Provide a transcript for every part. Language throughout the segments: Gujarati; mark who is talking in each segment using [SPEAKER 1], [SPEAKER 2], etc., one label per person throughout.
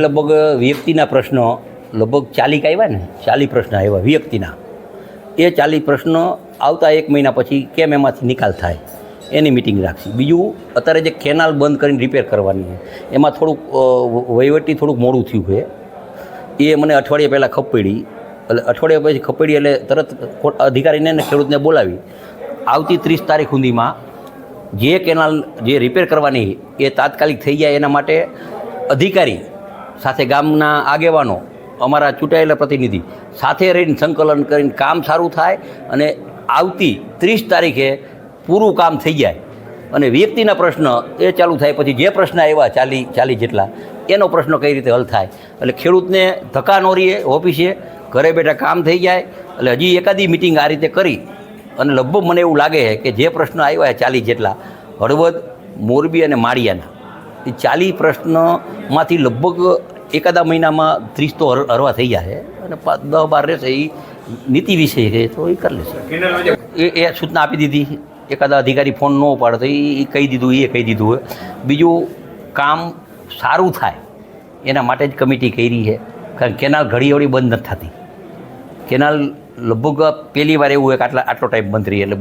[SPEAKER 1] લગભગ વ્યક્તિના પ્રશ્નો લગભગ 40 આવ્યા ને 40 પ્રશ્ન આવ્યા વ્યક્તિના. એ 40 પ્રશ્નો આવતા 1 મહિના પછી કેમ એમાંથી નિકાલ થાય એની મિટિંગ રાખશી. બીજું અત્યારે જે કેનાલ બંધ કરીને રિપેર કરવાની છે એમાં થોડુંક વહીવટી થોડુંક મોડું થયું છે. એ મને અઠવાડિયા પહેલાં ખબર પડી. એટલે અઠવાડિયા પછી ખબર પડી એટલે તરત અધિકારીને ને ખેડૂતને બોલાવી આવતી 30 તારીખ સુધીમાં જે કેનાલ જે રિપેર કરવાની એ તાત્કાલિક થઈ જાય એના માટે અધિકારી સાથે ગામના આગેવાનો અમારા ચૂંટાયેલા પ્રતિનિધિ સાથે રહીને સંકલન કરીને કામ સારું થાય અને આવતી 30 તારીખે પૂરું કામ થઈ જાય અને વ્યક્તિના પ્રશ્ન એ ચાલુ થાય. પછી જે પ્રશ્ન આવ્યા 40 જેટલા એનો પ્રશ્ન કઈ રીતે હલ થાય એટલે ખેડૂતને ધક્કા ન રહીએ, ઓફિસે ઘરે બેઠા કામ થઈ જાય. એટલે હજી એકાદી મિટિંગ આ રીતે કરી અને લગભગ મને એવું લાગે છે કે જે પ્રશ્નો આવ્યા 40 જેટલા હળવદ, મોરબી અને માળિયાના એ 40 પ્રશ્નોમાંથી લગભગ એકાદા મહિનામાં 30 તો હરવા થઈ જાય અને 10-12 રહેશે એ નીતિ વિષય છે તો એ કરી લેશે. એ સૂચના આપી દીધી. એકાદા અધિકારી ફોન ન ઉપાડે તો એ કહી દીધું હોય. બીજું કામ સારું થાય એના માટે જ કમિટી કરી છે. કારણ કેનાલ ઘડીવડી બંધ નથી થતી. કેનાલ લગભગ પહેલી વાર એવું હોય કે આટલો ટાઈમ બંધ રહી એટલે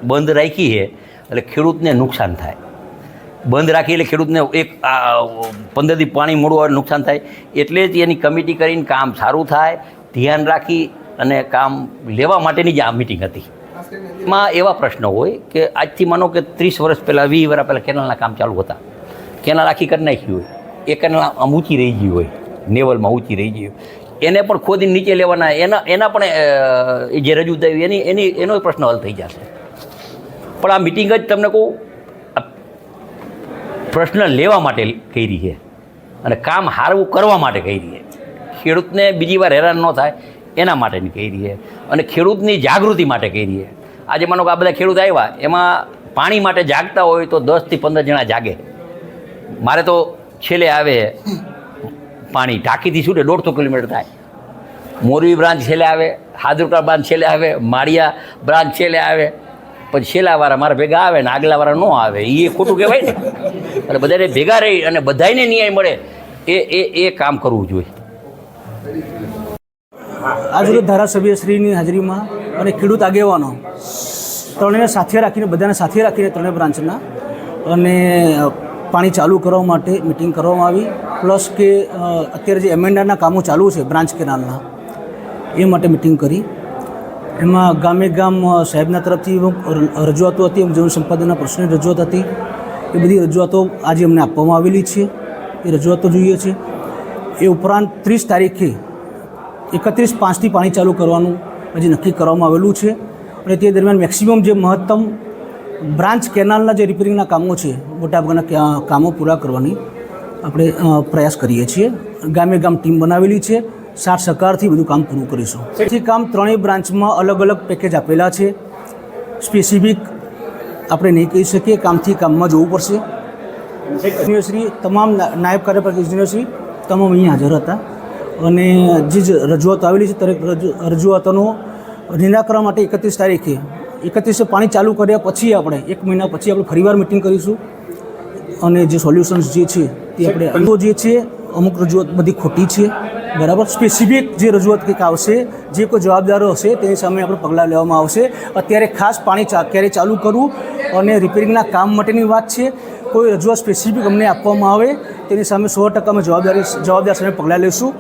[SPEAKER 1] બંધ રાખી છે એટલે ખેડૂતને નુકસાન થાય. બંધ રાખી એટલે ખેડૂતને 15 દી પાણી મોડું આવે નુકસાન થાય. એટલે જ એની કમિટી કરીને કામ સારું થાય ધ્યાન રાખી અને કામ લેવા માટેની જ આ મિટિંગ હતી. એમાં એવા પ્રશ્નો હોય કે આજથી માનો કે 30 વર્ષ પહેલાં 20 વર્ષ પહેલાં કેનાલના કામ ચાલુ હતા. કેનાલ આખી કરી નાખી હોય, એ કેનાલ આમ ઊંચી રહી ગઈ હોય, નેવલમાં ઊંચી રહી ગઈ હોય, એને પણ ખોદીને નીચે લેવાના એના પણ જે રજૂ થયું એનો પ્રશ્ન હલ થઈ જશે. પણ આ મિટિંગ જ તમને કહું પ્રશ્ન લેવા માટે કરી છે અને કામ સારું કરવા માટે કરી છે. ખેડૂતને બીજી વાર હેરાન ન થાય એના માટેની કરી છે અને ખેડૂતની જાગૃતિ માટે કરી છે. આજે માનો કે આ બધા ખેડૂત આવ્યા એમાં પાણી માટે જાગતા હોય તો 10 થી 15 જણા જાગે. મારે તો છેલ્લે આવે પાણી ટાંકીથી છૂટે 150 કિલોમીટર થાય. મોરબી બ્રાન્ચ છેલ્લે આવે, હાદરકા બ્રાન્ચ છેલ્લે આવે, માળિયા બ્રાન્ચ છેલ્લે આવે. પછી છેલ્લાવાળા મારા ભેગા આવે ને આગલાવાળા ન આવે એ ખોટું કહેવાય ને. એટલે બધાને ભેગા રહી અને બધાને ન્યાય મળે એ કામ કરવું જોઈએ.
[SPEAKER 2] આજરોજ ધારાસભ્યશ્રીની હાજરીમાં અને ખેડૂત આગેવાનો ત્રણેયને સાથે રાખીને બધાને સાથે રાખીને ત્રણેય બ્રાન્ચના અને પાણી ચાલુ કરવા માટે મિટિંગ કરવામાં આવી. પ્લસ કે અત્યારે જે એમેન્ડાના કામો ચાલુ છે બ્રાન્ચ કેનાલના એ માટે મિટિંગ કરી. એમાં ગામે ગામ સાહેબના તરફથી રજૂઆતો હતી, જમીન સંપાદનના પ્રશ્નની રજૂઆત હતી. એ બધી રજૂઆતો આજે અમને આપવામાં આવેલી છે. એ રજૂઆતો જોઈએ છે. એ ઉપરાંત 30 તારીખે 31/5થી પાણી ચાલુ કરવાનું હજી નક્કી કરવામાં આવેલું છે અને તે દરમિયાન મેક્સિમમ જે મહત્તમ બ્રાન્ચ કેનાલના જે રિપેરિંગના કામો છે મોટાભાગના કામો પૂરા કરવાની આપણે પ્રયાસ કરીએ છીએ. ગામે ગામ ટીમ બનાવેલી છે. સાથ સહકારથી બધું કામ પૂરું કરીશું. તેથી કામ ત્રણેય બ્રાન્ચમાં અલગ અલગ પેકેજ આપેલા છે. સ્પેસિફિક આપણે નહીં કહી શકીએ, કામથી કામમાં જોવું પડશે. ઇજનેરશ્રી તમામ નાયબ કાર્યપાલક ઇજનેરશ્રી તમામ અહીં હાજર હતા અને જે રજૂઆતો આવેલી છે દરેક રજૂઆતોનો નિરાકરણ માટે 31 તારીખે 31 પાણી ચાલુ કર્યા પછી આપણે 1 મહિના પછી આપણે ફરીવાર મિટિંગ કરીશું અને જે સોલ્યુશન્સ જે છે તે આપણે જે છે અમુક રજૂઆત બધી ખોટી છે બરાબર. સ્પેસિફિક જે રજૂઆત કંઈક આવશે, જે કોઈ જવાબદારો હશે તેની સામે આપણે પગલાં લેવામાં આવશે. અત્યારે ખાસ પાણી ક્યારે ચાલુ કરવું અને રિપેરિંગના કામ માટેની વાત છે. કોઈ રજૂઆત સ્પેસિફિક અમને આપવામાં આવે તેની સામે 100% અમે જવાબદાર સામે પગલાં લઈશું.